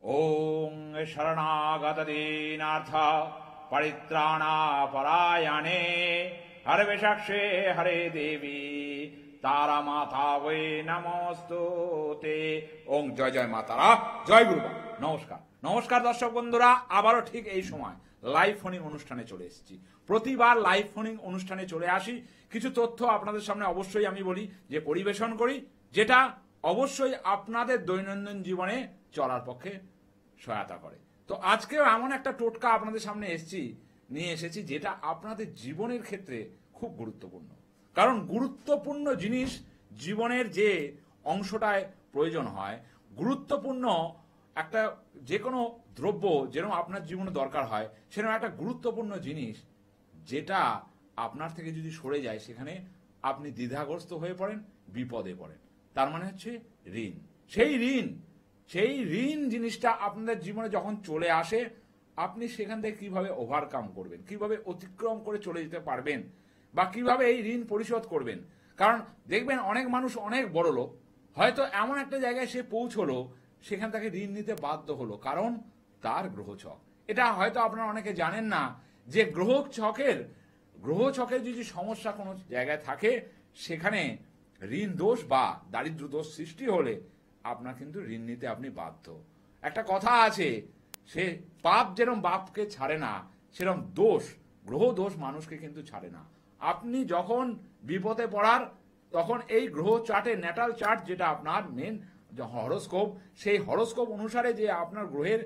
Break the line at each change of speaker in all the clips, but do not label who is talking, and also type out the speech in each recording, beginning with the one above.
ওং শরণাগতদীনার্থ পরিত্রাণাপরায়ণে হরবিষাক্ষে হরে দেবী তারা মাতা বৈ নমস্তুতে। ওং জয় জয় মাতারা, জয় গুরুবা। নমস্কার নমস্কার দর্শক বন্ধুরা, আবারও ঠিক এই সময় লাইভ ফোনিং অনুষ্ঠানে চলে এসেছি। প্রতিবার লাইভ ফোনিং অনুষ্ঠানে চলে আসি, কিছু তথ্য আপনাদের সামনে অবশ্যই আমি বলি যে পরিবেশন করি, যেটা অবশ্যই আপনাদের দৈনন্দিন জীবনে চলার পক্ষে সহায়তা করে। তো আজকেও এমন একটা টোটকা আপনাদের সামনে নিয়ে এসেছি যেটা আপনাদের জীবনের ক্ষেত্রে খুব গুরুত্বপূর্ণ। কারণ গুরুত্বপূর্ণ জিনিস জীবনের যে অংশটায় প্রয়োজন হয়, গুরুত্বপূর্ণ একটা যে কোনো দ্রব্য যেরকম আপনার জীবনে দরকার হয়, সেরকম একটা গুরুত্বপূর্ণ জিনিস যেটা আপনার থেকে যদি সরে যায় সেখানে আপনি দ্বিধাগ্রস্ত হয়ে পড়েন, বিপদে পড়েন। তার মানে হচ্ছে ঋণ। সেই ঋণ জিনিসটা আপনাদের জীবনে যখন চলে আসে, আপনি সেখান থেকে কিভাবে ওভারকাম করবেন, কিভাবে অতিক্রম করে চলে যেতে পারবেন, বা কিভাবে এই ঋণ পরিশোধ করবেন। কারণ দেখবেন অনেক মানুষ অনেক বড় লোক, হয়তো এমন একটা জায়গায় সে পৌঁছলো, সেখান থেকে ঋণ নিতে বাধ্য হলো, কারণ তার গ্রহছক। এটা হয়তো আপনারা অনেকে জানেন না যে গ্রহছকের যদি সমস্যা কোনো জায়গায় থাকে, সেখানে ঋণ দোষ বা দারিদ্র দোষ সৃষ্টি হলে আপনার কিন্তু ঋণ নিতে আপনি বাধ্য। একটা কথা আছে, সে পাপ যেরকম বাপকে ছাড়ে না, সেরকম গ্রহ দোষ মানুষকে কিন্তু ছাড়ে না। আপনি যখন বিপদে পড়ার, তখন এই গ্রহ চার্টে, ন্যাটাল চার্ট যেটা আপনার মেন হরোস্কোপ, সেই হরোস্কোপ অনুসারে যে আপনার গ্রহের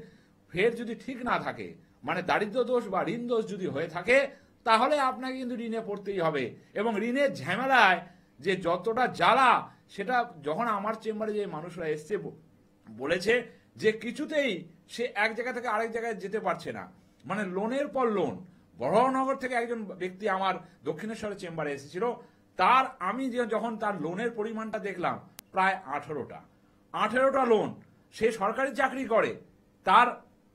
ফের যদি ঠিক না থাকে, মানে দারিদ্র দোষ বা ঋণ দোষ যদি হয়ে থাকে, তাহলে আপনাকে কিন্তু ঋণে পড়তেই হবে। এবং ঋণের ঝামেলায় যে যতটা জ্বালা, সেটা যখন আমার চেম্বারে যে মানুষরা এসছে বলেছে যে কিছুতেই সে এক জায়গা থেকে আরেক জায়গায় যেতে পারছে না, মানে লোনের পর লোন। বড়নগর থেকে একজন ব্যক্তি আমার দক্ষিণেশ্বরের চেম্বারে এসেছিল, আমি যখন তার লোনের পরিমাণটা দেখলাম, প্রায় 18টা লোন। সে সরকারি চাকরি করে, তার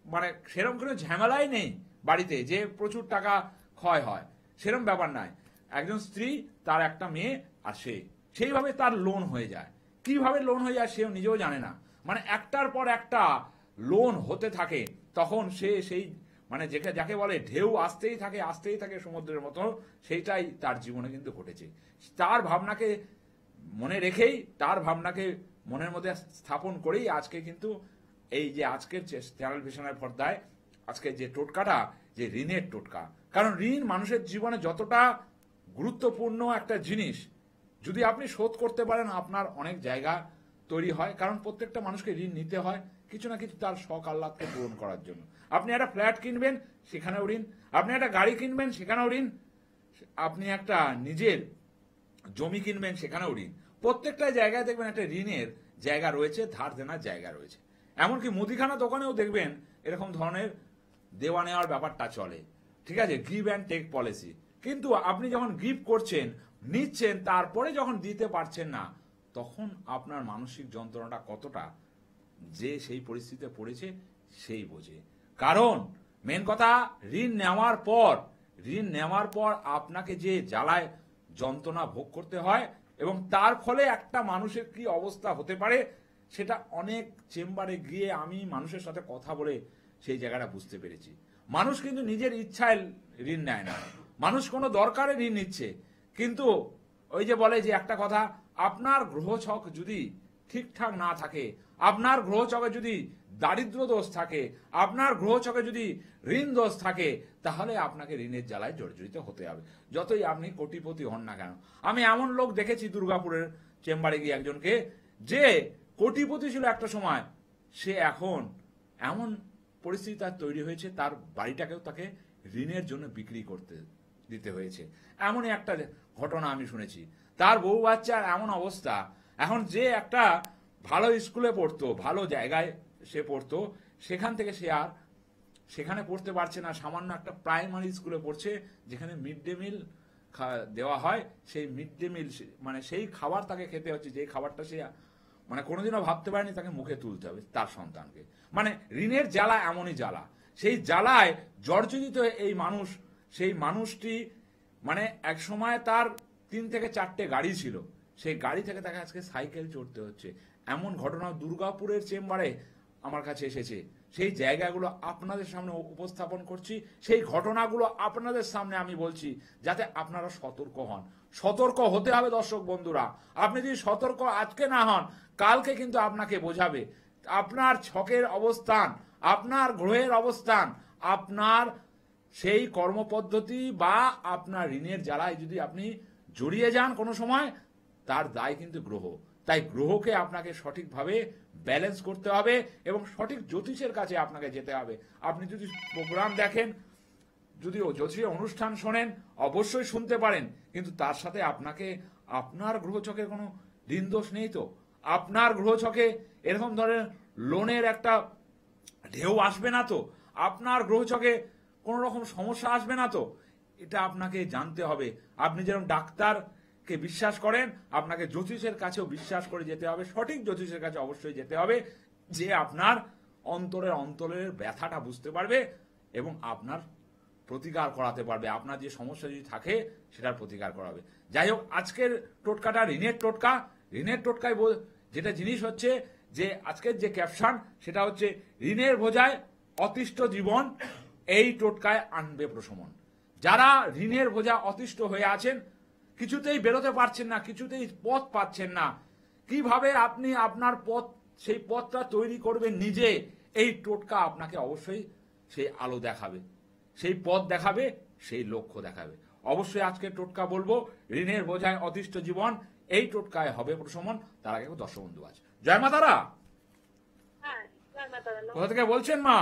মানে সেরকম কোনো ঝামেলাই নেই বাড়িতে যে প্রচুর টাকা ক্ষয় হয়, সেরকম ব্যাপার নাই। একজন স্ত্রী, তার একটা মেয়ে, আর সেইভাবে তার লোন হয়ে যায়। কিভাবে লোন হয়ে যায় সেও নিজেও জানে না, মানে একটার পর একটা লোন হতে থাকে। তখন সেই মানে যাকে বলে ঢেউ আসতেই থাকে সমুদ্রের মতো, সেইটাই তার জীবনে কিন্তু ঘটেছে। তার ভাবনাকে মনে রেখেই, তার ভাবনাকে মনের মধ্যে স্থাপন করেই আজকে কিন্তু এই যে আজকের চ্যানেল ভিশনের পর্দায় আজকে যে টোটকাটা, যে ঋণের টোটকা। কারণ ঋণ মানুষের জীবনে যতটা গুরুত্বপূর্ণ একটা জিনিস, যদি আপনি শোধ করতে পারেন, আপনার অনেক জায়গা তৈরি হয়। কারণ প্রত্যেকটা মানুষকে ঋণ নিতে হয় কিছু না কিছু তার শখ আহ্লাদকে পূরণ করার জন্য। আপনি একটা ফ্ল্যাট কিনবেন, সেখানেও ঋণ। আপনি একটা গাড়ি কিনবেন, সেখানেও ঋণ। আপনি একটা নিজের জমি কিনবেন, সেখানেও ঋণ। প্রত্যেকটা জায়গায় দেখবেন একটা ঋণের জায়গা রয়েছে, ধার দেনার জায়গা রয়েছে। এমনকি মুদিখানা দোকানেও দেখবেন এরকম ধরনের দেওয়া নেওয়ার ব্যাপারটা চলে। ঠিক আছে, গিভ অ্যান্ড টেক পলিসি। কিন্তু আপনি যখন গিভ করছেন, নিচ্ছেন, তারপরে যখন দিতে পারছেন না, তখন আপনার মানসিক যন্ত্রণাটা কতটা, যে সেই পরিস্থিতিতে পড়েছে সেই বোঝে। কারণ মেন কথা, ঋণ নেওয়ার পর আপনাকে যে জ্বালায় যন্ত্রণা ভোগ করতে হয়, এবং তার ফলে একটা মানুষের কি অবস্থা হতে পারে, সেটা অনেক চেম্বারে গিয়ে আমি মানুষের সাথে কথা বলে সেই জায়গাটা বুঝতে পেরেছি। মানুষ কিন্তু নিজের ইচ্ছায় ঋণ নেয় না, মানুষ কোনো দরকারে ঋণ নিচ্ছে। কিন্তু ওই যে বলে যে একটা কথা, আপনার গ্রহছক যদি ঠিকঠাক না থাকে, আপনার গ্রহছকে যদি দারিদ্র দোষ থাকে, আপনার গ্রহছকে যদি ঋণ দোষ থাকে, তাহলে আপনাকে ঋণের জ্বালায় জর্জরিত হতে হবে, যতই আপনি কোটিপতি হন না কেন। আমি এমন লোক দেখেছি দুর্গাপুরের চেম্বারে গিয়ে একজনকে, যে কোটিপতি ছিল একটা সময়, সে এখন এমন পরিস্থিতি তার তৈরি হয়েছে, তার বাড়িটাকেও তাকে ঋণের জন্য বিক্রি করতে দিতে হয়েছে। এমনই একটা ঘটনা আমি শুনেছি। তার বউ বাচ্চার এমন অবস্থা, এখন যে একটা ভালো স্কুলে পড়তো, ভালো জায়গায় সে পড়তো, সেখান থেকে সে আর সেখানে পড়তে পারছে না। সামান্য একটা প্রাইমারি স্কুলে পড়ছে, যেখানে মিড ডে মিল দেওয়া হয়। সেই মিড ডে মিল, মানে সেই খাবার তাকে খেতে হচ্ছে, যে খাবারটা সে মানে কোনোদিনও ভাবতে পারেনি তাকে মুখে তুলতে হবে তার সন্তানকে। মানে ঋণের জ্বালা এমনই জ্বালা, সেই জ্বালায় জর্জরিত এই মানুষ। সেই মানুষটি মানে এক সময় তার 3 থেকে 4টে গাড়ি ছিল, সেই গাড়ি থেকে তাকে আজকে সাইকেল চড়তে হচ্ছে। এমন ঘটনা দুর্গাপুরের চেম্বারে আমার কাছে এসেছে, সেই জায়গাগুলো আপনাদের সামনে উপস্থাপন করছি, সেই ঘটনাগুলো আপনাদের সামনে আমি বলছি, যাতে আপনারা সতর্ক হন। সতর্ক হতে হবে দর্শক বন্ধুরা। আপনি যদি সতর্ক আজকে না হন, কালকে কিন্তু আপনাকে বোঝাবে। আপনার ছকের অবস্থান, আপনার গ্রহের অবস্থান, আপনার সেই কর্মপদ্ধতি বা আপনার ঋণের জ্বালায় যদি আপনি জড়িয়ে যান কোনো সময়, তার দায় কিন্তু গ্রহ। তাই গ্রহকে আপনাকে সঠিকভাবে ব্যালেন্স করতে হবে এবং সঠিক জ্যোতিষের কাছে আপনাকে যেতে হবে। আপনি যদি প্রোগ্রাম দেখেন, যদি জ্যোতিষের অনুষ্ঠান শোনেন, অবশ্যই শুনতে পারেন, কিন্তু তার সাথে আপনাকে আপনার গ্রহচকে কোনো ঋণ দোষ নেই তো? আপনার গ্রহচকে এরকম ধরনের লোনের একটা ঢেউ আসবে না তো? আপনার গ্রহচকে কোনো রকম সমস্যা আসবে না তো? এটা আপনাকে জানতে হবে। আপনি যেরকম ডাক্তারকে বিশ্বাস করেন, আপনাকে জ্যোতিষের কাছেও বিশ্বাস করে যেতে হবে। সঠিক জ্যোতিষের কাছে অবশ্যই যেতে হবে, যে আপনার অন্তরের ব্যথাটা বুঝতে পারবে এবং আপনার প্রতিকার করাতে পারবে। আপনার যে সমস্যা যদি থাকে সেটার প্রতিকার করাবে। যাই হোক, আজকের টোটকাটা ঋণের টোটকা। ঋণের টোটকায় যেটা জিনিস হচ্ছে যে আজকের যে ক্যাপশন, সেটা হচ্ছে ঋণের বোঝায় অতিষ্ঠ জীবন, এই টোটকায় আনবে প্রশমন। যারা ঋণের বোঝা অতিষ্ঠ হয়ে আছেন, কিছুতেই বেরোতে পারছেন না, কিছুতেই পথ পাচ্ছেন না, কিভাবে আপনি আপনার পথ, সেই পথটা তৈরি করবেন নিজে, এই টোটকা আপনাকে অবশ্যই সেই আলো দেখাবে, সেই পথ দেখাবে, সেই লক্ষ্য দেখাবে। অবশ্যই আজকে টোটকা বলবো, ঋণের বোঝায় অতিষ্ঠ জীবন, এই টোটকায় হবে প্রশমন। তার আগে দর্শক বন্ধু আছে। জয় মা তারা। কোথা থেকে বলছেন মা?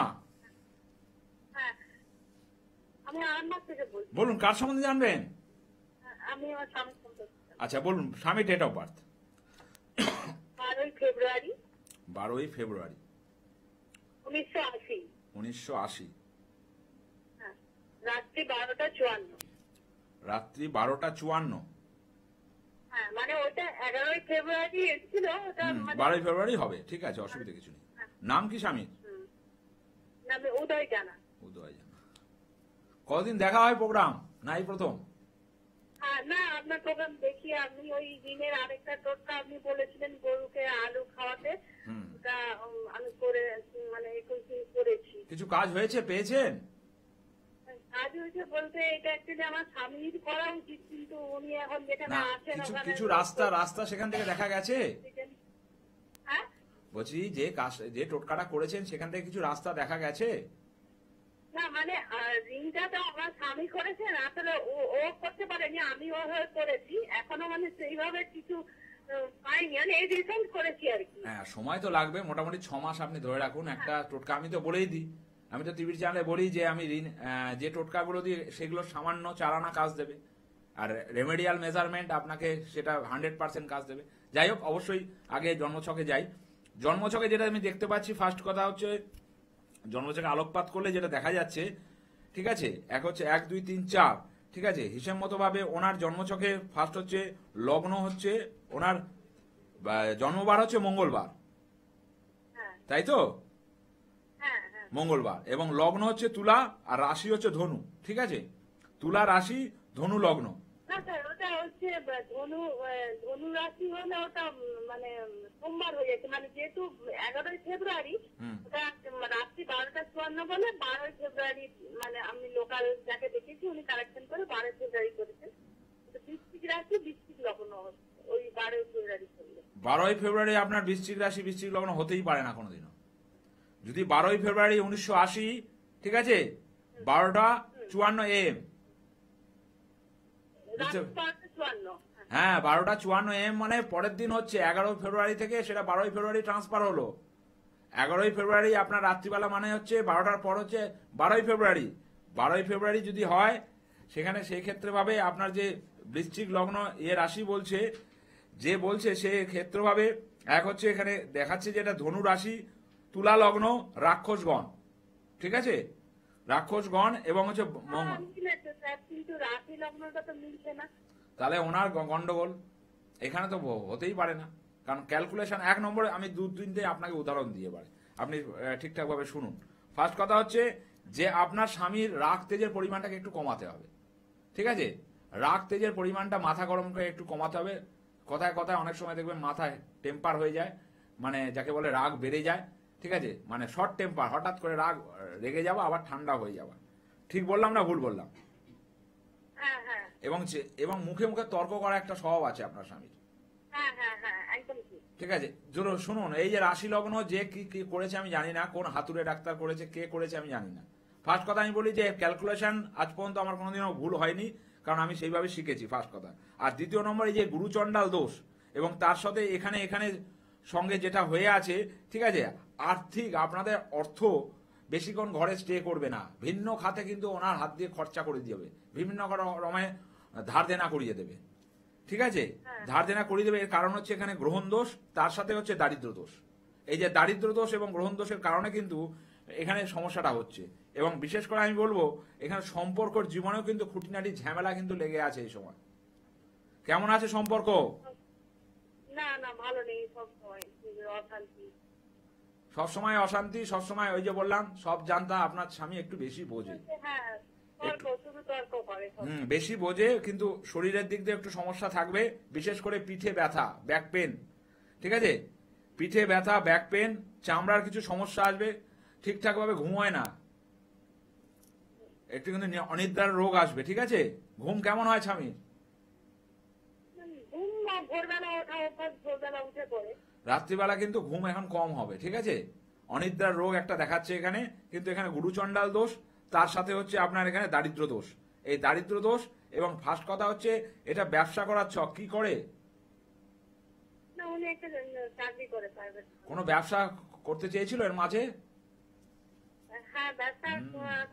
বলুন, কার সম্বন্ধে জানবেন? আচ্ছা বলুন, স্বামী ডেট অফ বার্থ। 12ই ফেব্রুয়ারি 1980।
রাত্রি 12টা 54।
রাত্রি 12টা 54।
মানে ওটা 11ই ফেব্রুয়ারি এসেছিল, ওটা
12ই ফেব্রুয়ারি হবে, ঠিক আছে, অসুবিধা কিছু নেই। নাম কি স্বামীর?
নামে উদয় জানা।
উদয় জানা। কতদিন দেখা হয় প্রোগ্রাম, না এই প্রথম?
না, আপনার প্রোগ্রাম দেখি আমি। ওই দিনের আরেকটা টোটকা আপনি বলেছিলেন গরুকে আলু খাওয়াতে, ওটা আমি করে মানে 21 দিন করেছি।
কিছু কাজ হয়েছে, পেয়েছেন?
কাজ হয়েছে বলতে, এটা অ্যাকচুয়ালি আমার স্বামীর করা উচিত, কিন্তু উনি এখন যেখানে
না,
আছেন
কিছু রাস্তা সেখান থেকে দেখা গেছে।
হ্যাঁ
বলছি যে টোটকাটা করেছেন সেখান থেকে কিছু রাস্তা দেখা গেছে?
না, মানে রিংটা তো আমার স্বামী করেছেন, আসলে ও করতে পারেনি, আমি ওভাবে করেছি। এখনো মানে সেইভাবে কিছু পাইনি, মানে এই রিসেন্ট করেছি আর কি।
হ্যাঁ, সময় তো লাগবে, মোটামুটি 6 মাস আপনি ধরে রাখুন একটা টোটকা। আমি তো বলেই দিই, আমি তো টিভির চ্যানেলে বলি যে আমি যে টোটকাগুলো দিই সেগুলো সামান্য চালানা কাজ দেবে, আর রেমেডিয়াল মেজারমেন্ট আপনাকে সেটা 100% কাজ দেবে। যাই হোক, অবশ্যই আগে জন্মছকে যাই। জন্মছকে যেটা আমি দেখতে পাচ্ছি, ফার্স্ট কথা হচ্ছে জন্মছকে আলোকপাত করলে যেটা দেখা যাচ্ছে, ঠিক আছে, এক হচ্ছে 1 2 3 4, ঠিক আছে, হিসেব মতো ভাবে ওনার জন্মছকে ফার্স্ট হচ্ছে লগ্ন হচ্ছে ওনার জন্মবার হচ্ছে মঙ্গলবার, তাই তো? মঙ্গলবার, এবং লগ্ন হচ্ছে তুলা আর রাশি হচ্ছে ধনু, ঠিক আছে? তুলা রাশি, ধনু লগ্ন।
না স্যার, ওটা হচ্ছে ধনু রাশি হলে ওটা মানে সোমবার হয়ে যাচ্ছে, মানে যেহেতু 11ই ফেব্রুয়ারি, ওটা রাত্রি 12টা 54 বলে 12ই ফেব্রুয়ারি, মানে আমি লোকাল যাকে দেখেছি উনি কারেকশন করে 12ই ফেব্রুয়ারি করেছেন। বৃশ্চিক রাশি, বৃশ্চিক লগ্ন হচ্ছে ওই 12ই ফেব্রুয়ারি করলে।
12ই ফেব্রুয়ারি আপনার বৃশ্চিক রাশি বৃশ্চিক লগ্ন হতেই পারে না কোনোদিনও। যদি 12ই ফেব্রুয়ারি 1980, ঠিক আছে, 12টা 54 AM, হ্যাঁ 12টা 54 AM, মানে পরের দিন হচ্ছে 11 ফেব্রুয়ারি থেকে সেটা 12ই ফেব্রুয়ারি ট্রান্সফার হলো। 11ই ফেব্রুয়ারি আপনার রাত্রিবেলা মানে হচ্ছে 12টার পর হচ্ছে 12ই ফেব্রুয়ারি। 12ই ফেব্রুয়ারি যদি হয় সেখানে সেই ক্ষেত্রে ভাবে আপনার যে বৃশ্চিক লগ্ন রাশি বলছে, যে বলছে সে ক্ষেত্রভাবে এক হচ্ছে এখানে দেখাচ্ছে যেটা ধনু রাশি, তুলা লগ্ন, রাক্ষসগণ, ঠিক আছে, রাক্ষসগণ এবং হচ্ছে তাহলে ওনার গন্ডগোল এখানে তো হতেই পারে না, কারণ ক্যালকুলেশন 1 নম্বরে আমি 2-3টে আপনাকে উদাহরণ দিয়ে পারে, আপনি ঠিকঠাক ভাবে শুনুন। ফার্স্ট কথা হচ্ছে যে আপনার স্বামীর রাগ তেজের পরিমাণটাকে একটু কমাতে হবে, ঠিক আছে? রাগ তেজের পরিমাণটা, মাথা গরম করে একটু কমাতে হবে। কথায় কথায় অনেক সময় দেখবেন মাথায় টেম্পার হয়ে যায়, মানে যাকে বলে রাগ বেড়ে যায়, ঠিক আছে, মানে শর্ট টেম্পার, হঠাৎ করে রেগে যাওয়া আবার ঠান্ডা হয়ে যাওয়া। ঠিক বললাম না ভুল বললাম?
হ্যাঁ হ্যাঁ
এবং মুখে মুখে তর্ক করা একটা স্বভাব আছে আপনার স্বামীর।
হ্যাঁ হ্যাঁ হ্যাঁ একদম ঠিক।
ঠিক আছে, শুনুন, এই যে রাশি লগ্ন যে কি কি করেছে আমি জানি না, কোন হাতুড়ে ডাক্তার করেছে, কে করেছে আমি জানি না। ফার্স্ট কথা আমি বলি যে ক্যালকুলেশন আজ পর্যন্ত আমার কোনোদিনও ভুল হয়নি, কারণ আমি সেইভাবে শিখেছি, ফার্স্ট কথা। আর দ্বিতীয় নম্বর, এই যে গুরুচণ্ডাল দোষ এবং তার সাথে এখানে এখানে সঙ্গে যেটা হয়ে আছে, ঠিক আছে, আর্থিক আপনাদের অর্থ বেশিক্ষণ ঘরে স্টে করবে না, ভিন্ন খাতে কিন্তু ওনার হাত দিয়ে খরচা করে দিয়ে দেবে, বিভিন্ন রকমে ধার দেনা করিয়ে দেবে। ঠিক আছে, ধার দেনা করিয়ে দেবে। এর কারণ হচ্ছে এখানে গ্রহণ দোষ, তার সাথে হচ্ছে দারিদ্র দোষ। এই যে দারিদ্র দোষ এবং গ্রহণ দোষের কারণে কিন্তু এখানে সমস্যাটা হচ্ছে। এবং বিশেষ করে আমি বলবো এখানে সম্পর্কর জীবনেও কিন্তু খুঁটিনাটি ঝামেলা কিন্তু লেগে আছে এই সময়। কেমন আছে সম্পর্ক?
না না ভালো নেই, সব সময় অশান্তি।
সবসময় অশান্তি, সবসময় ওই যে বললাম সব জানতা, আপনার স্বামী একটু বেশি বোঝে।
হ্যাঁ তর্ক, শুধু তর্ক করে সব।
বেশি বোঝে, কিন্তু শরীরের দিক দিয়ে একটু সমস্যা থাকবে, বিশেষ করে পিঠে ব্যথা, ব্যাক পেন। ঠিক আছে, পিঠে ব্যথা, ব্যাক পেন, চামড়ার কিছু সমস্যা আসবে, ঠিকঠাক ভাবে ঘুমোয় না, একটু কিন্তু অনিদ্রার রোগ আসবে। ঠিক আছে, ঘুম কেমন হয় স্বামীর?
ঘুম ভোরবেলা ওঠা অভ্যাস, ভোরবেলা উঠে পড়ে।
রাত্রিবেলা কিন্তু ঘুম এখন কম হবে। ঠিক আছে, অনিদ্রার রোগ একটা দেখাচ্ছে এখানে, কিন্তু এখানে গুরুচণ্ডাল দোষ, তার সাথে হচ্ছে আপনার এখানে দারিদ্র দোষ। এই দারিদ্র দোষ এবং ফার্স্ট কথা হচ্ছে এটা ব্যবসা করার ছক। কি করে?
না উনি একটা চাকরি করে প্রাইভেট।
কোনো ব্যবসা করতে চেয়েছিল এর মাঝে?
হ্যাঁ ব্যবসা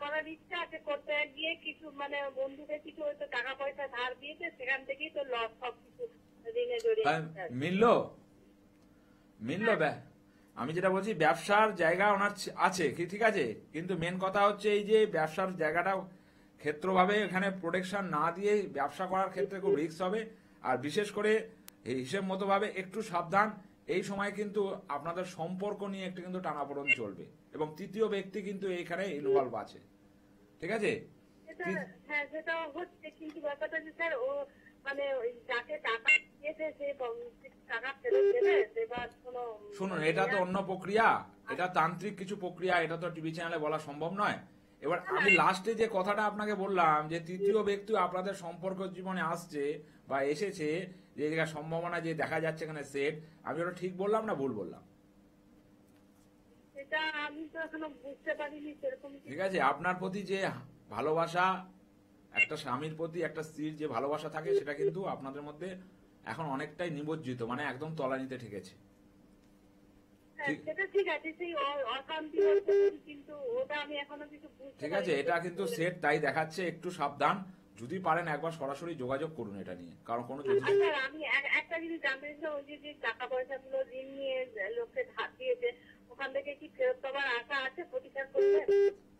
করার ইচ্ছা আছে, করতে গিয়ে কিছু মানে বন্ধুদের কিছু হয়তো টাকা পয়সা ধার দিয়েছে, সেখান থেকেই তো লস, সব কিছু ঋণে জড়িয়ে আছে।
মিললো আমি যেটা বলছি, ব্যবসার জায়গা ওনার আছে কি, ঠিক আছে, কিন্তু মেন কথা হচ্ছে এই যে ব্যবসার জায়গাটা ক্ষেত্রভাবে এখানে প্রোটেকশন না দিয়ে ব্যবসা করার ক্ষেত্রে খুব রিস্ক হবে। আর বিশেষ করে এই হিসেব মতো ভাবে একটু সাবধান। এই সময় কিন্তু আপনাদের সম্পর্ক নিয়ে একটু কিন্তু টানাপোড়েন চলবে এবং তৃতীয় ব্যক্তি কিন্তু এইখানে ইনভলভ আছে। ঠিক আছে,
হ্যাঁ সেটা হচ্ছে, কিন্তু ব্যাপারটা যে স্যার ও মানে যাকে টাকা দিয়েছে সে টাকা ফেরত দেবে, দেবার কোনো।
শুনুন, এটা তো অন্য প্রক্রিয়া, এটা তান্ত্রিক কিছু প্রক্রিয়া, এটা তো টিভি চ্যানেলে বলা সম্ভব নয়। এবার আমি লাস্টে যে কথাটা আপনাকে বললাম যে তৃতীয় ব্যক্তি আপনাদের সম্পর্ক জীবনে আসছে বা এসেছে, যে জায়গায় সম্ভাবনা যে দেখা যাচ্ছে এখানে সেট, আমি ওটা ঠিক বললাম না ভুল বললাম?
সেটা আমি তো এখনো বুঝতে পারিনি সেরকম।
ঠিক আছে, আপনার প্রতি যে ভালোবাসা, একটা স্বামীর প্রতি একটা স্ত্রীর যে ভালোবাসা থাকে, সেটা কিন্তু আপনাদের মধ্যে এখন অনেকটাই নিমজ্জিত, মানে একদম তলানিতে ঠেকেছে।
সেটা ঠিক আছে, সেই অশান্তি হচ্ছে, কিন্তু ওটা আমি এখনো কিছু বুঝতে।
ঠিক আছে, এটা কিন্তু সেট তাই দেখাচ্ছে, একটু সাবধান। যদি পারেন একবার সরাসরি যোগাযোগ করুন এটা নিয়ে, কারণ কোনো
আচ্ছা আমি একটা জিনিস জানতে চাই, ওই যে টাকা পয়সা গুলো ঋণ নিয়ে লোককে ধার দিয়েছে, ওখান থেকে কি ফেরত পাওয়ার আশা আছে?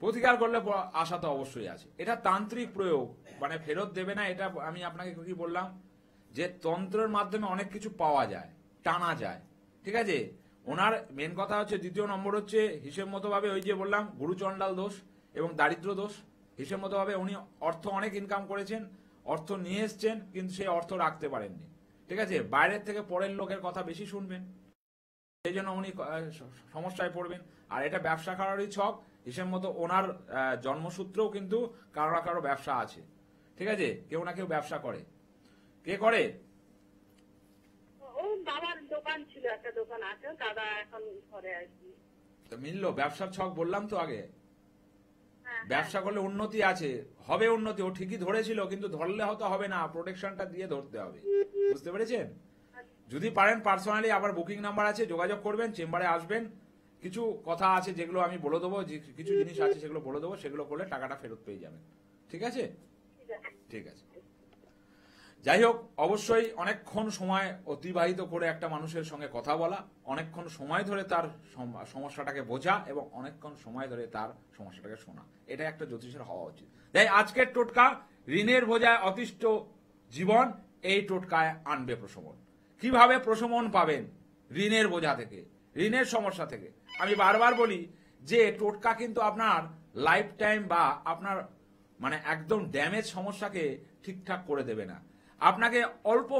প্রতিকার করলে
আশা তো অবশ্যই আছে। এটা তান্ত্রিক প্রয়োগ, মানে ফেরত দেবে না। এটা আমি আপনাকে কি বললাম যে তন্ত্রের মাধ্যমে অনেক কিছু পাওয়া যায়, টানা যায়। ঠিক আছে, ওনার মেন কথা হচ্ছে, দ্বিতীয় নম্বর হচ্ছে হিসেব মতো ভাবে ওই যে বললাম গুরুচণ্ডাল দোষ এবং দারিদ্র দোষ। হিসেব মতো ভাবে উনি অর্থ অনেক ইনকাম করেছেন, অর্থ নিয়ে এসছেন, কিন্তু সেই অর্থ রাখতে পারেননি। ঠিক আছে, বাইরের থেকে পরের লোকের কথা বেশি শুনবেন, সেই জন্য উনি সমস্যায় পড়বেন। আর এটা ব্যবসা করারই ছক। হিসেব মতো ওনার জন্মসূত্রেও কিন্তু কারো না কারো ব্যবসা আছে। ঠিক আছে, কেউ না কেউ ব্যবসা করে। কে করে?
ও বাবার দোকান ছিল, একটা দোকান আছে, দাদা এখন ঘরে আর কি।
মিললো, ব্যবসার ছক বললাম তো আগে। ব্যবসা করলে উন্নতি আছে, হবে উন্নতি। ও ঠিকই ধরেছিল, কিন্তু ধরলে হয়তো হবে না, প্রোটেকশনটা দিয়ে ধরতে হবে। বুঝতে পেরেছেন? যদি পারেন পার্সোনালি আবার বুকিং নাম্বার আছে, যোগাযোগ করবেন, চেম্বারে আসবেন। কিছু কথা আছে যেগুলো আমি বলে দেবো, কিছু জিনিস আছে সেগুলো বলে দেবো, সেগুলো করলে টাকাটা ফেরত পেয়ে যাবেন। ঠিক আছে, ঠিক আছে। যাই হোক, অবশ্যই অনেকক্ষণ সময় অতিবাহিত করে একটা মানুষের সঙ্গে কথা বলা, অনেকক্ষণ সময় ধরে তার সমস্যাটাকে বোঝা এবং অনেকক্ষণ সময় ধরে তার সমস্যাটাকে শোনা, এটা একটা জ্যোতিষের হওয়া উচিত। তাই আজকের টোটকা, ঋণের বোঝায় অতিষ্ঠ জীবন, এই টোটকায় আনবে প্রশমন। কিভাবে প্রশমন পাবেন ঋণের বোঝা থেকে, ঋণের সমস্যা থেকে? আমি বারবার বলি যে টোটকা কিন্তু আপনার লাইফ টাইম বা আপনার মানে একদম ড্যামেজ সমস্যাকে ঠিকঠাক করে দেবে না, আপনাকে অল্প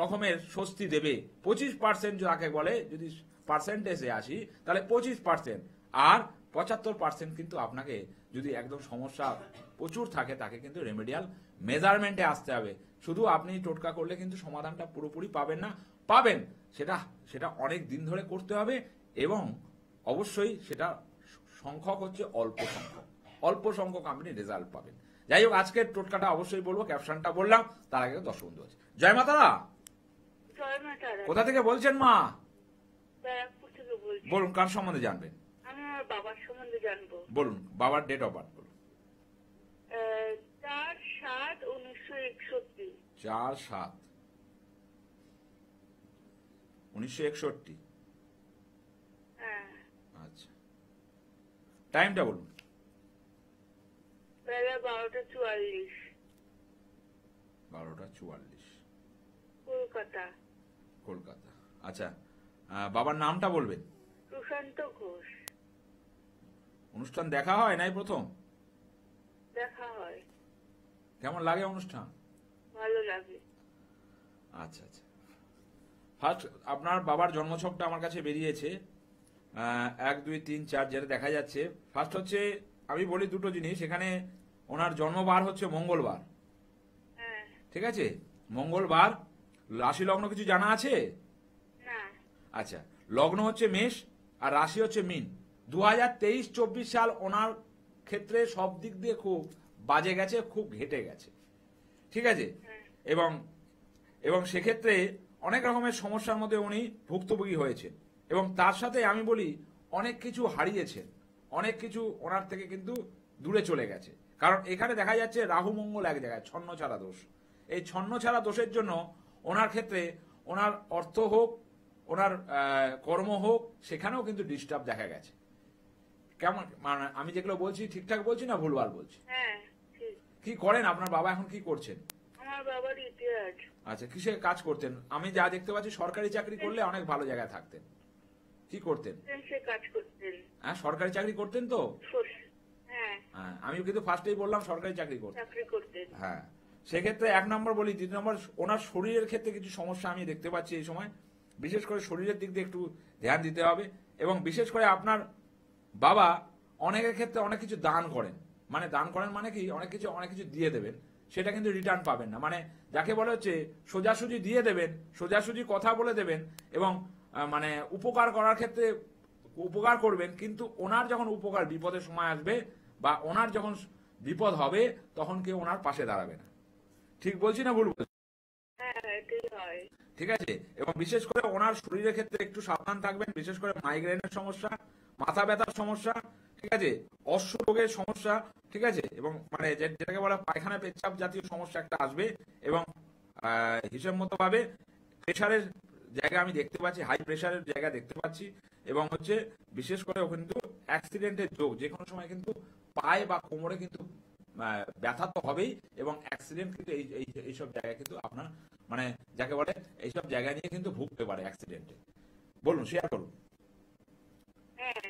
রকমের স্বস্তি দেবে। 25% যাকে বলে, যদি পার্সেন্টেজে আসি, তাহলে 25%, আর 75% কিন্তু আপনাকে যদি একদম সমস্যা প্রচুর থাকে তাকে কিন্তু রেমেডিয়াল মেজারমেন্টে আসতে হবে। শুধু আপনি টোটকা করলে কিন্তু সমাধানটা পুরোপুরি পাবেন না, পাবেন সেটা সেটা অনেক দিন ধরে করতে হবে, এবং অবশ্যই সেটা সংখ্যক হচ্ছে অল্প সংখ্যক আপনি রেজাল্ট পাবেন। যাই হোক, আজকের টোটকাটা অবশ্যই বলবো, ক্যাপশনটা বললাম, তার আগে দর্শক বন্ধু আছে। জয় মাতারা।
জয় মা তারা।
কোথা থেকে বলছেন মা?
ব্যারাকপুর থেকে বলছি।
বলুন, কার সম্বন্ধে জানবেন?
আমি আমার বাবার সম্বন্ধে জানবো।
বলুন, বাবার ডেট অফ বার্থ বলুন।
4/7/1961।
4/7/1961।
হ্যাঁ।
আচ্ছা, টাইমটা বলুন।
বেলা 12:44।
12:44
কলকাতা।
কলকাতা। আচ্ছা, বাবার নামটা বলবেন।
সুশান্ত ঘোষ।
অনুষ্ঠান দেখা হয় নাই প্রথম?
দেখা হয়।
কেমন লাগে অনুষ্ঠান?
ভালো লাগে।
আচ্ছা আচ্ছা, ফার্স্ট আপনার বাবার জন্মছকটা আমার কাছে বেরিয়েছে, 1 2 3 4 যেটা দেখা যাচ্ছে। ফার্স্ট হচ্ছে আমি বলি দুটো জিনিস, এখানে ওনার জন্মবার হচ্ছে মঙ্গলবার,
হ্যাঁ।
ঠিক আছে? মঙ্গলবার। রাশি লগ্ন কিছু জানা আছে?
না।
আচ্ছা, লগ্ন হচ্ছে মেষ আর রাশি হচ্ছে মীন। 2023-24 সাল ওনার ক্ষেত্রে সব দিক দিয়ে খুব বাজে গেছে, খুব ঘেটে গেছে, ঠিক আছে? এবং এবং সেক্ষেত্রে অনেক রকমের সমস্যার মধ্যে উনি ভুক্তভোগী হয়েছেন, এবং তার সাথে আমি বলি অনেক কিছু হারিয়েছেন, অনেক কিছু ওনার থেকে কিন্তু দূরে চলে গেছে। কারণ এখানে দেখা যাচ্ছে রাহু মঙ্গল এক জায়গায়, ছন্ন ছাড়া দোষ। এই ছন্ন ছাড়া দোষের জন্য ওনার ক্ষেত্রে ওনার অর্থ হোক, ওনার কর্ম হোক, সেখানেও কিন্তু ডিস্টার্ব দেখা গেছে। কেমন মানে আমি যেগুলো বলছি ঠিকঠাক বলছি না ভুলভাল বলছি?
হ্যাঁ, ঠিক।
কি করেন আপনার বাবা, এখন কি করছেন?
আমার বাবার ইতিহাস।
আচ্ছা, কিসে কাজ করতেন? আমি যা দেখতে পাচ্ছি সরকারি চাকরি করলে অনেক ভালো জায়গায় থাকতেন। কি করতেন?
সে কাজ করতেন।
হ্যাঁ, সরকারি চাকরি করতেন তো?
হ্যাঁ,
হ্যাঁ, আমি কিন্তু ফার্স্টেই বললাম সরকারি চাকরি করতেন।
চাকরি করতেন।
হ্যাঁ, সেক্ষেত্রে 1 নম্বর বলি। 2 নম্বর, ওনার শরীরের ক্ষেত্রে কিছু সমস্যা আমি দেখতে পাচ্ছি এই সময়। বিশেষ করে শরীরের দিক দিয়ে একটু ধ্যান দিতে হবে, এবং বিশেষ করে আপনার বাবা অনেকের ক্ষেত্রে অনেক কিছু দান করেন। মানে দান করেন মানে কি, অনেক কিছু দিয়ে দেবেন, সেটা কিন্তু রিটার্ন পাবেন না। মানে যাকে বলে হচ্ছে সোজাসুজি দিয়ে দেবেন, সোজাসুজি কথা বলে দেবেন, এবং মানে উপকার করার ক্ষেত্রে উপকার করবেন, কিন্তু ওনার যখন উপকার বিপদের সময় আসবে বা ওনার যখন বিপদ হবে তখন কেউ ওনার পাশে দাঁড়াবে না। ঠিক বলছি না ভুল বলছি?
হ্যাঁ, এটাই হয়।
ঠিক আছে? এবং বিশেষ করে ওনার শরীরের ক্ষেত্রে একটু সাবধান থাকবেন, বিশেষ করে মাইগ্রেনের সমস্যা, মাথা ব্যথার সমস্যা, ঠিক আছে, অশ্ব রোগের সমস্যা, ঠিক আছে, এবং মানে যেটাকে বলা পায়খানা পেচ্ছাপ জাতীয় সমস্যা একটা আসবে, এবং হিসেব মতো ভাবে প্রেশারের জায়গা আমি দেখতে পাচ্ছি, হাই প্রেশারের জায়গা দেখতে পাচ্ছি, এবং হচ্ছে বিশেষ করে ও কিন্তু অ্যাক্সিডেন্টের যোগ, যে কোনো সময় কিন্তু পায়ে বা কোমরে কিন্তু ব্যথা তো হবেই, এবং অ্যাক্সিডেন্ট কিন্তু এইসব জায়গায় কিন্তু আপনার মানে যাকে বলে এইসব জায়গা নিয়ে কিন্তু ভুগতে পারে অ্যাক্সিডেন্টে। বলুন, শেয়ার করুন।
হ্যাঁ।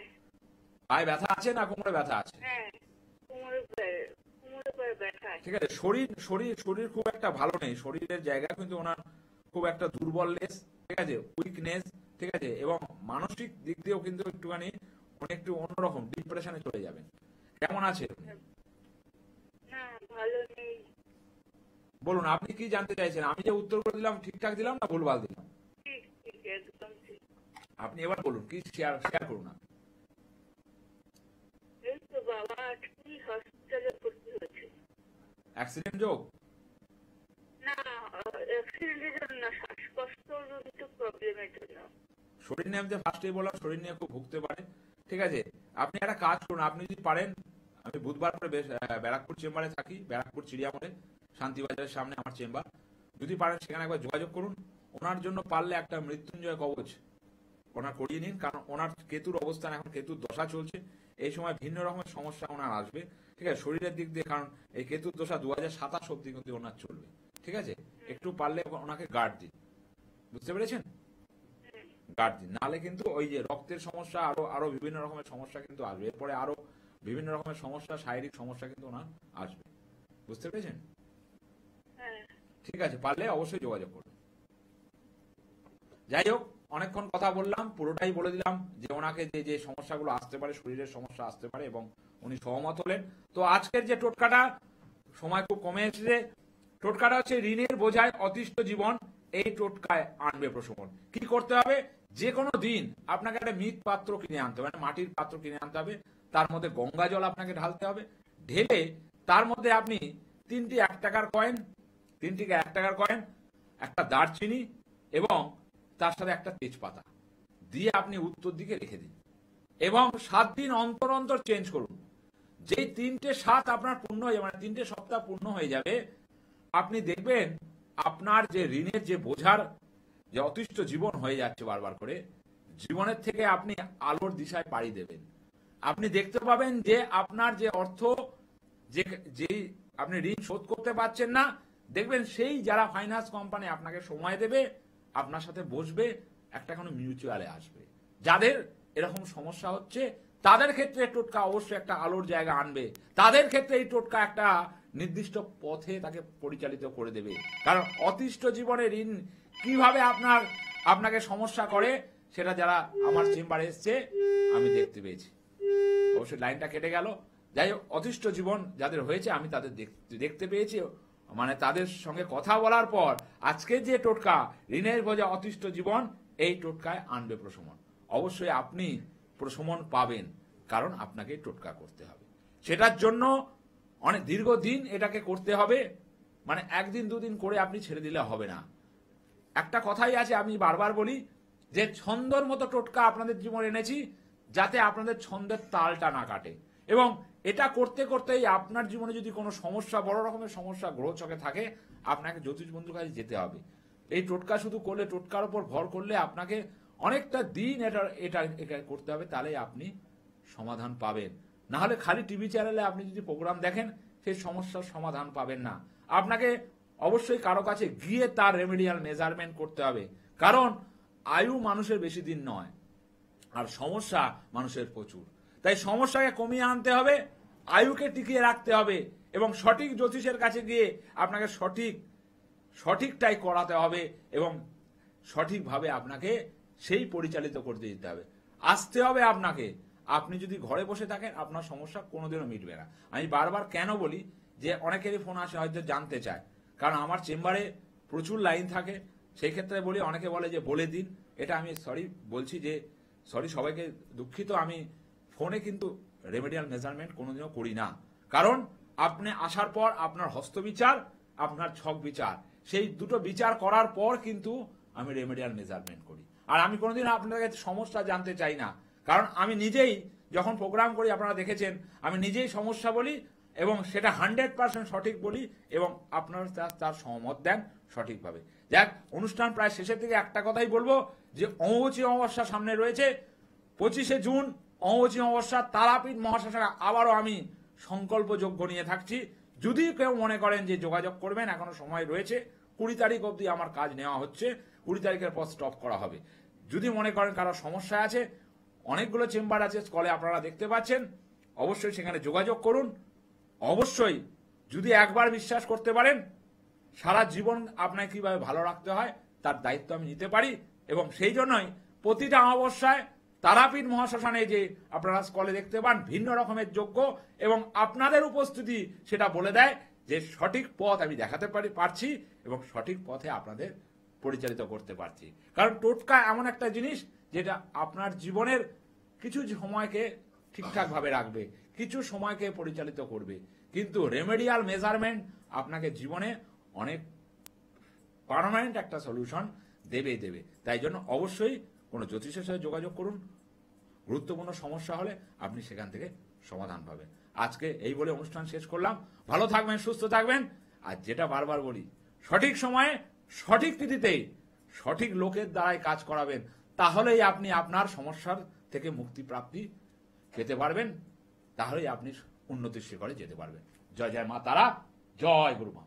পায়ে ব্যথা আছে না কোমরে ব্যথা আছে?
হ্যাঁ, কোমরে ব্যথা আছে।
ঠিক আছে, শরীর খুব একটা ভালো নেই, শরীরের জায়গা কিন্তু ওনার খুব একটা দুর্বলনেস, ঠিক আছে, উইকনেস, ঠিক আছে, এবং মানসিক দিক দিয়েও কিন্তু একটুখানি একটু অন্যরকম ডিপ্রেশনে চলে যাবেন। কেমন আছে?
না, ভালো নেই।
বলুন, আপনি কি জানতে চাইছেন? আমি যে উত্তর করে দিলাম ঠিকঠাক দিলাম না ভুলভাল দিলাম?
ঠিক, ঠিক, একদম ঠিক।
আপনি এবার বলুন, কি শেয়ার করুন না।
এই তো বাবা আজকে হসপিটালে ভর্তি হয়েছে।
অ্যাক্সিডেন্ট যোগ?
না, অ্যাক্সিডেন্টের জন্য না, শ্বাসকষ্টজনিত প্রবলেমের জন্য।
শরীর নিয়ে আমি যে ফার্স্টেই বললাম শরীর নিয়ে খুব ভুগতে পারে, ঠিক আছে। আপনি একটা কাজ করুন, আপনি যদি পারেন, আমি বুধবার করে ব্যারাকপুর চেম্বারে থাকি, ব্যারাকপুর চিড়িয়ামোড়ে শান্তিবাজারের সামনে আমার চেম্বার, যদি পারেন সেখানে একবার যোগাযোগ করুন। ওনার জন্য পারলে একটা মৃত্যুঞ্জয় কবচ ওনার করিয়ে নিন, কারণ ওনার কেতুর অবস্থান, এখন কেতুর দশা চলছে, এই সময় ভিন্ন রকমের সমস্যা ওনার আসবে, ঠিক আছে, শরীরের দিক দিয়ে। কারণ এই কেতুর দশা 2027 অব্দি কিন্তু ওনার চলবে, ঠিক আছে। একটু পারলে ওনাকে গার্ড দিন, বুঝতে পেরেছেন? গার্ড দিন, নাহলে কিন্তু ওই যে রক্তের সমস্যা, আরো বিভিন্ন রকমের সমস্যা কিন্তু আসবে, এরপরে আরো বিভিন্ন রকমের সমস্যা, শারীরিক সমস্যা কিন্তু ওনার আসবে, বুঝতে পেরেছেন? ঠিক আছে, পারলে অবশ্যই যোগাযোগ করুন। যাই হোক, অনেকক্ষণ কথা বললাম, পুরোটাই বলে দিলাম যে ওনাকে যে যে সমস্যাগুলো আসতে পারে, শরীরের সমস্যা আসতে পারে, এবং উনি সহমত হলেন। তো আজকের যে টোটকাটা, সময় খুব কমে এসেছে, টোটকাটা হচ্ছে ঋণের বোঝায় অতিষ্ঠ জীবন, এই টোটকায় আনবে প্রশমন। কি করতে হবে? যে কোনো দিন আপনাকে একটা মৃৎ পাত্র কিনে আনতে হবে, মানে মাটির পাত্র কিনে আনতে হবে, তার মধ্যে গঙ্গা জল আপনাকে ঢালতে হবে, ঢেলে তার মধ্যে আপনি 3টি 1 টাকার কয়েন, 3টি 1 টাকার কয়েন, একটা দারচিনি এবং তার সাথে একটা তেজপাতা দিয়ে আপনি উত্তর দিকে রেখে দিন এবং 7 দিন অন্তর অন্তর চেঞ্জ করুন। যেই 3টে 7 আপনার পূর্ণ হয়ে যাবে, মানে 3টে সপ্তাহ পূর্ণ হয়ে যাবে, আপনি দেখবেন আপনার যে ঋণের যে বোঝার যে অতিষ্ঠ জীবন হয়ে যাচ্ছে বারবার করে, জীবনের থেকে আপনি আলোর দিশায় পাড়ি দেবেন। আপনি দেখতে পাবেন যে আপনার যে অর্থ, যে আপনি ঋণ শোধ করতে পারছেন না, দেখবেন সেই যারা ফাইন্যান্স কোম্পানি আপনাকে সময় দেবে, আপনার সাথে বসবে, একটা কোনো মিউচুয়ালে আসবে। যাদের এরকম সমস্যা হচ্ছে তাদের ক্ষেত্রে টোটকা অবশ্যই একটা আলোর জায়গা আনবে, তাদের ক্ষেত্রে এই টোটকা একটা নির্দিষ্ট পথে তাকে পরিচালিত করে দেবে। কারণ অতিষ্ঠ জীবনে ঋণ কিভাবে আপনাকে সমস্যা করে, সেটা যারা আমার চেম্বারে এসছে আমি দেখতে পেয়েছি। অবশ্যই লাইনটা কেটে গেল। যাই হোক, অতিষ্ঠ জীবন যাদের হয়েছে আমি তাদের দেখতে পেয়েছি, মানে তাদের সঙ্গে কথা বলার পর আজকে যে টোটকা ঋণের বোঝা অতিষ্ঠ জীবন, এই টোটকায় আনবে প্রশমন। অবশ্যই আপনি প্রশমন পাবেন, কারণ আপনাকে টোটকা করতে হবে। সেটার জন্য অনেক দীর্ঘদিন এটাকে করতে হবে, মানে 1 দিন 2 দিন করে আপনি ছেড়ে দিলে হবে না। একটা কথাই আছে, আমি বারবার বলি যে ছন্দর মতো টোটকা আপনাদের জীবনে এনেছি, যাতে আপনাদের ছন্দের তালটা না কাটে। এবং এটা করতে করতেই আপনার জীবনে যদি কোনো সমস্যা, বড় রকমের সমস্যা গ্রহচকে থাকে, আপনাকে জ্যোতিষ বন্ধুর কাছে যেতে হবে। এই টোটকা শুধু করলে, টোটকার উপর ভর করলে আপনাকে অনেকটা দিন এটা করতে হবে, তাহলেই আপনি সমাধান পাবেন। না হলে খালি টিভি চ্যানেলে আপনি যদি প্রোগ্রাম দেখেন, সেই সমস্যার সমাধান পাবেন না। আপনাকে অবশ্যই কারো কাছে গিয়ে তার রেমেডিয়াল মেজারমেন্ট করতে হবে, কারণ আয়ু মানুষের বেশি দিন নয়, আর সমস্যা মানুষের প্রচুর। তাই সমস্যাকে কমিয়ে আনতে হবে, আয়ুকে টিকিয়ে রাখতে হবে, এবং সঠিক জ্যোতিষের কাছে গিয়ে আপনাকে সঠিকটাই করাতে হবে, এবং সঠিকভাবে আপনাকে সেই পরিচালিত করতে দিতে হবে। আসতে হবে আপনাকে। আপনি যদি ঘরে বসে থাকেন, আপনার সমস্যা কোনোদিনও মিটবে না। আমি বারবার কেন বলি যে অনেকেরই ফোন আসে, হয়তো জানতে চায়, কারণ আমার চেম্বারে প্রচুর লাইন থাকে। সেই ক্ষেত্রে বলি, অনেকে বলে যে বলে দিন, এটা আমি বলছি যে সরি, সবাইকে দুঃখিত, আমি ফোনে কিন্তু রেমেডিয়াল মেজারমেন্ট কোনোদিনও করি না। কারণ আপনি আসার পর আপনার হস্তবিচার, আপনার ছক বিচার, সেই দুটো বিচার করার পর কিন্তু আমি রেমেডিয়াল মেজারমেন্ট করি। আর আমি কোনোদিন আপনার কাছে সমস্যা জানতে চাই না, কারণ আমি নিজেই যখন প্রোগ্রাম করি, আপনারা দেখেছেন, আমি নিজেই সমস্যা বলি এবং সেটা 100% সঠিক বলি, এবং আপনারা তার সহমত দেন সঠিকভাবে। যাক, অনুষ্ঠান প্রায় শেষের দিকে একটা কথাই বলবো যে অমাবস্যা অমাবস্যা সামনে রয়েছে। 25শে জুন অমাবস্যা অমাবস্যা, তারাপীঠ মহাশ্মশানে আবারও আমি সংকল্প যজ্ঞ নিয়ে থাকছি। যদি কেউ মনে করেন যে যোগাযোগ করবেন, এখনো সময় রয়েছে, 20 তারিখ অবধি আমার কাজ নেওয়া হচ্ছে, 20 তারিখের পর স্টপ করা হবে। যদি মনে করেন কারো সমস্যা আছে, অনেকগুলো চেম্বার আছে স্কলে, আপনারা দেখতে পাচ্ছেন, অবশ্যই সেখানে যোগাযোগ করুন। অবশ্যই যদি একবার বিশ্বাস করতে পারেন, সারা জীবন আপনাকে কিভাবে ভালো রাখতে হয় তার দায়িত্ব আমি নিতে পারি। এবং সেই জন্যই প্রতিটা অমাবস্যায় তারাপীঠ মহাশ্মশানে যে আপনারা স্কলে দেখতে পান ভিন্ন রকমের যজ্ঞ, এবং আপনাদের উপস্থিতি সেটা বলে দেয় যে সঠিক পথ আমি দেখাতে পারছি এবং সঠিক পথে আপনাদের পরিচালিত করতে পারছি। কারণ টোটকা এমন একটা জিনিস যেটা আপনার জীবনের কিছু সময়কে ঠিকঠাকভাবে রাখবে, কিছু সময়কে পরিচালিত করবে, কিন্তু রেমেডিয়াল মেজারমেন্ট আপনাকে জীবনে অনেক পার্মানেন্ট একটা সলিউশন দেবে। তাই জন্য অবশ্যই কোনো জ্যোতিষের সাথে যোগাযোগ করুন। গুরুত্বপূর্ণ সমস্যা হলে আপনি সেখান থেকে সমাধান পাবেন। আজকে এই বলে অনুষ্ঠান শেষ করলাম। ভালো থাকবেন, সুস্থ থাকবেন। আর যেটা বারবার বলি, সঠিক সময়ে সঠিক তিথিতেই সঠিক লোকের দ্বারাই কাজ করাবেন, তাহলেই আপনি আপনার সমস্যার থেকে মুক্তি প্রাপ্তি পেতে পারবেন, তাহলেই আপনি উন্নতির শিখরে যেতে পারবেন। জয় জয় মা তারা, জয় গুরু মা।